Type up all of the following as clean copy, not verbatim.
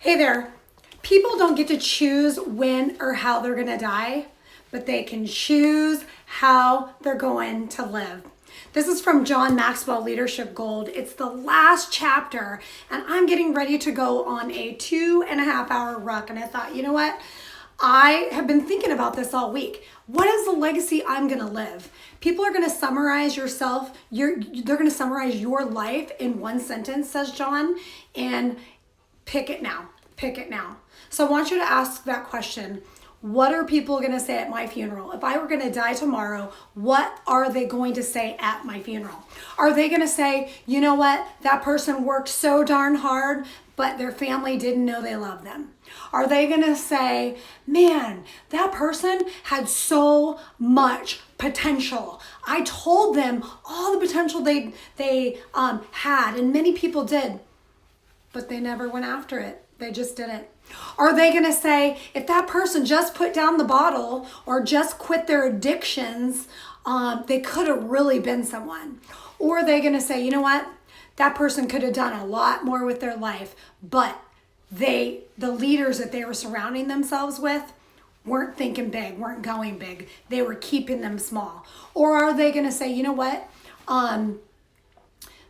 Hey there. People don't get to choose when or how they're going to die, but they can choose how they're going to live. This is from John Maxwell Leadership Gold. It's the last chapter, and I'm getting ready to go on a 2.5-hour ruck. And I thought, you know what? I have been thinking about this all week. What is the legacy I'm going to live? People are going to summarize yourself. They're going to summarize your life in one sentence, says John, and pick it now. Pick it now. So I want you to ask that question. What are people going to say at my funeral? If I were going to die tomorrow, what are they going to say at my funeral? Are they going to say, you know what? That person worked so darn hard, but their family didn't know they loved them? Are they going to say, man, that person had so much potential. I told them all the potential they had, and many people did, but they never went after it. They just didn't. Are they going to say, if that person just put down the bottle or just quit their addictions, they could have really been someone? Or are they going to say, you know what? That person could have done a lot more with their life, but the leaders that they were surrounding themselves with weren't thinking big, weren't going big. They were keeping them small. Or are they going to say, you know what?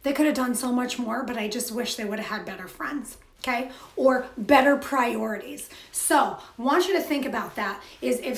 They could have done so much more, but I just wish they would have had better friends. Okay, or better priorities. So I want you to think about that. If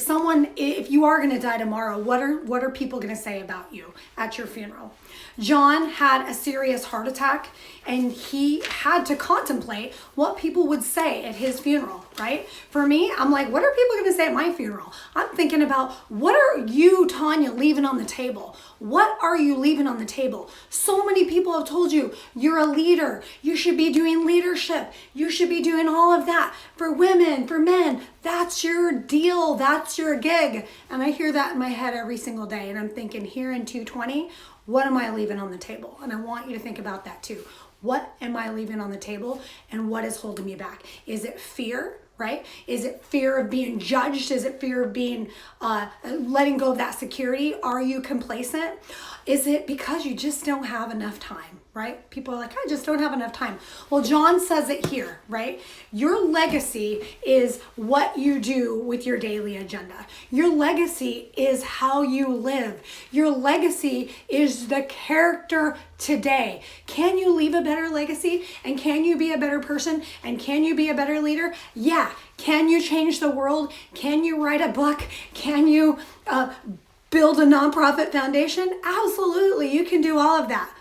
you are going to die tomorrow, what are people going to say about you at your funeral? John had a serious heart attack, and he had to contemplate what people would say at his funeral, right? For me, I'm like, what are people going to say at my funeral? I'm thinking about, what are you, Tanya, leaving on the table? What are you leaving on the table? So many people have told you, you're a leader. You should be doing leadership. You should be doing all of that for women, for men. That's your deal. That's your gig. And I hear that in my head every single day. And I'm thinking, here in 220, what am I leaving on the table? And I want you to think about that too. What am I leaving on the table, and what is holding me back? Is it fear, right? Is it fear of being judged? Is it fear of being letting go of that security? Are you complacent? Is it because you just don't have enough time, right? People are like, I just don't have enough time. Well, John says it here, right? Your legacy is what you do with your daily agenda. Your legacy is how you live. Your legacy is the character today. Can you leave a better legacy? And can you be a better person? And can you be a better leader? Yeah. Can you change the world? Can you write a book? Can you build a nonprofit foundation? Absolutely. You can do all of that.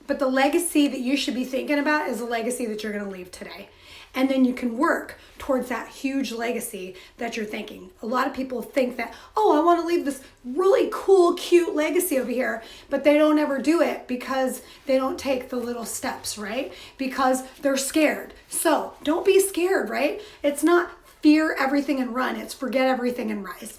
But the legacy that you should be thinking about is the legacy that you're going to leave today. And then you can work towards that huge legacy that you're thinking. A lot of people think that, oh, I want to leave this really cool, cute legacy over here, but they don't ever do it because they don't take the little steps, right? Because they're scared. So don't be scared, right? It's not fear everything and run. It's forget everything and rise.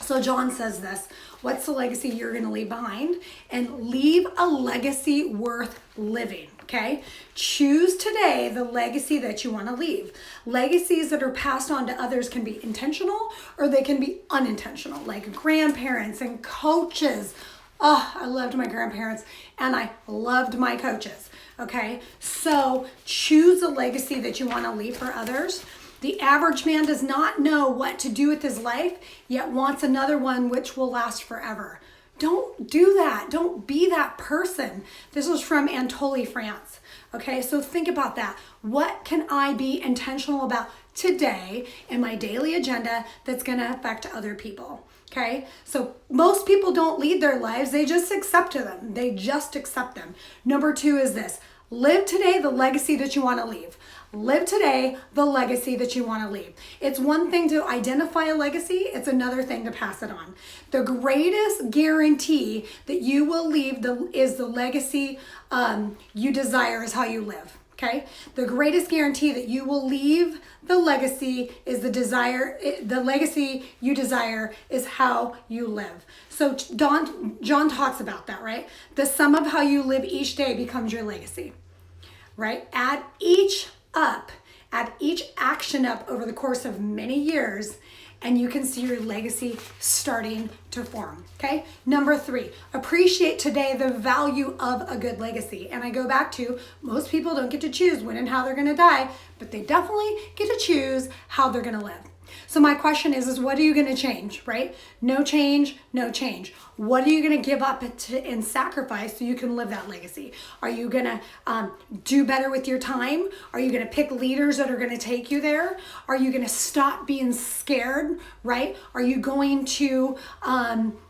So John says this, what's the legacy you're going to leave behind? And leave a legacy worth living, okay? Choose today the legacy that you want to leave. Legacies that are passed on to others can be intentional or they can be unintentional, like grandparents and coaches. Oh, I loved my grandparents and I loved my coaches, okay? So choose a legacy that you want to leave for others. The average man does not know what to do with his life, yet wants another one which will last forever. Don't do that. Don't be that person. This was from Anne Tolley France. Okay, so think about that. What can I be intentional about today in my daily agenda that's going to affect other people? Okay, so most people don't lead their lives. They just accept them. They just accept them. Number 2 is this. Live today the legacy that you want to leave. Live today the legacy that you want to leave. It's one thing to identify a legacy. It's another thing to pass it on. The greatest guarantee that you will leave is the legacy you desire is how you live. Okay? The greatest guarantee that you will leave the legacy is the legacy you desire is how you live. So John talks about that, right? The sum of how you live each day becomes your legacy, right? Add each action up over the course of many years, and you can see your legacy starting to form, okay? Number 3, appreciate today the value of a good legacy. And I go back to, most people don't get to choose when and how they're gonna die, but they definitely get to choose how they're gonna live. So my question is what are you going to change, right? No change, no change. What are you going to give up and sacrifice so you can live that legacy? Are you going to do better with your time? Are you going to pick leaders that are going to take you there? Are you going to stop being scared, right? Are you going to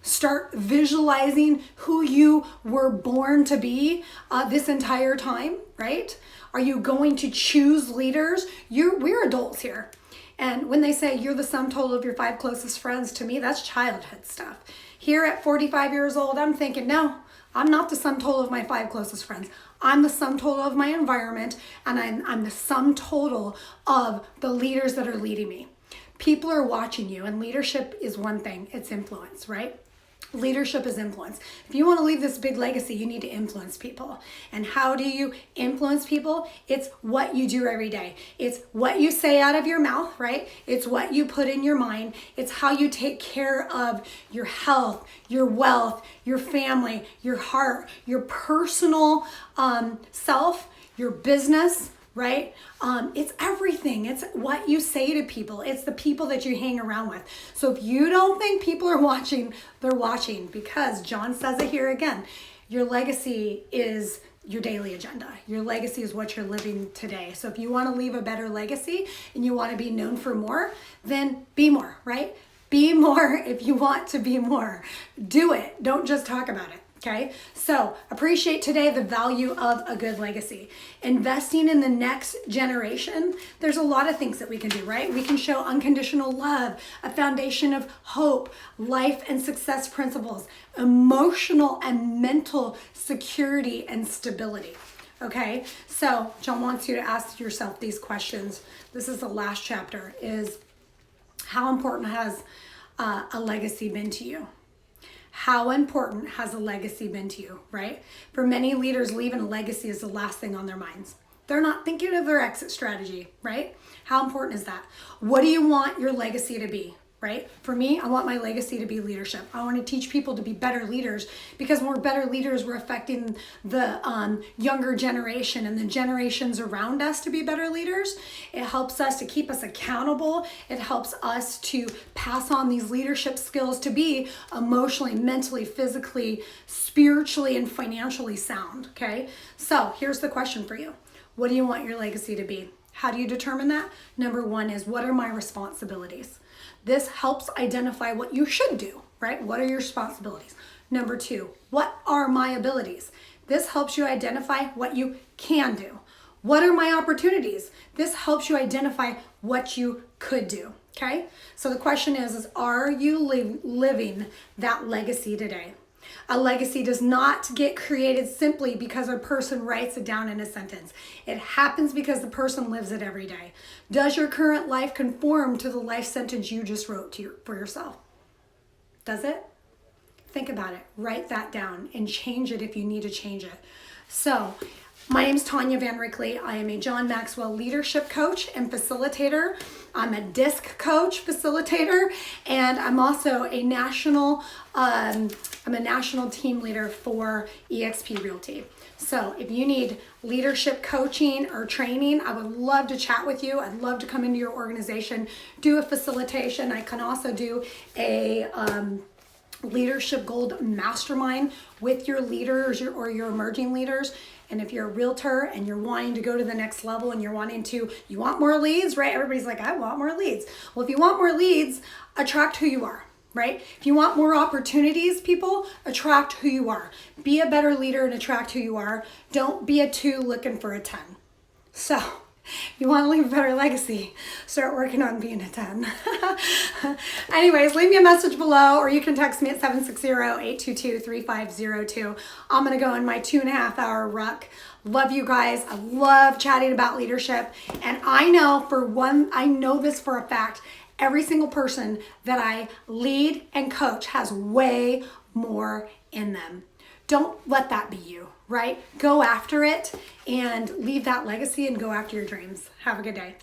start visualizing who you were born to be this entire time, right? Are you going to choose leaders? We're adults here. And when they say you're the sum total of your 5 closest friends, to me, that's childhood stuff. Here at 45 years old, I'm thinking, no, I'm not the sum total of my 5 closest friends. I'm the sum total of my environment, and I'm the sum total of the leaders that are leading me. People are watching you, and leadership is one thing. It's influence, right? Leadership is influence. If you want to leave this big legacy, you need to influence people. And how do you influence people? It's what you do every day. It's what you say out of your mouth, right? It's what you put in your mind. It's how you take care of your health, your wealth, your family, your heart, your personal self, your business, right? It's everything. It's what you say to people. It's the people that you hang around with. So if you don't think people are watching, they're watching, because John says it here again. Your legacy is your daily agenda. Your legacy is what you're living today. So if you want to leave a better legacy and you want to be known for more, then be more, right? Be more if you want to be more. Do it. Don't just talk about it. Okay, so appreciate today the value of a good legacy. Investing in the next generation, there's a lot of things that we can do, right? We can show unconditional love, a foundation of hope, life and success principles, emotional and mental security and stability. Okay, so John wants you to ask yourself these questions. This is the last chapter, is how important has a legacy been to you? How important has a legacy been to you, right? For many leaders, leaving a legacy is the last thing on their minds. They're not thinking of their exit strategy, right? How important is that? What do you want your legacy to be, right? For me, I want my legacy to be leadership. I want to teach people to be better leaders, because when we're better leaders, we're affecting the younger generation and the generations around us to be better leaders. It helps us to keep us accountable. It helps us to pass on these leadership skills to be emotionally, mentally, physically, spiritually, and financially sound, okay? So here's the question for you. What do you want your legacy to be? How do you determine that? Number 1 is, what are my responsibilities? This helps identify what you should do, right? What are your responsibilities? Number 2, what are my abilities? This helps you identify what you can do. What are my opportunities? This helps you identify what you could do, okay? So the question is are you living that legacy today? A legacy does not get created simply because a person writes it down in a sentence. It happens because the person lives it every day. Does your current life conform to the life sentence you just wrote for yourself? Does it? Think about it. Write that down and change it if you need to change it. So, my name is Tanya Van Rickley. I am a John Maxwell leadership coach and facilitator. I'm a DISC coach facilitator, and I'm also a national team leader for eXp Realty. So if you need leadership coaching or training, I would love to chat with you. I'd love to come into your organization, do a facilitation. I can also do a leadership gold mastermind with your leaders or your emerging leaders. And if you're a realtor and you're wanting to go to the next level and you want more leads, right? Everybody's like, I want more leads. Well, if you want more leads, attract who you are, right? If you want more opportunities, people, attract who you are. Be a better leader and attract who you are. Don't be a 2 looking for a 10. So, if you want to leave a better legacy, start working on being a 10. Anyways, leave me a message below, or you can text me at 760-822-3502. I'm going to go in my 2.5-hour ruck. Love you guys. I love chatting about leadership. And I know this for a fact, every single person that I lead and coach has way more in them. Don't let that be you, right? Go after it and leave that legacy and go after your dreams. Have a good day.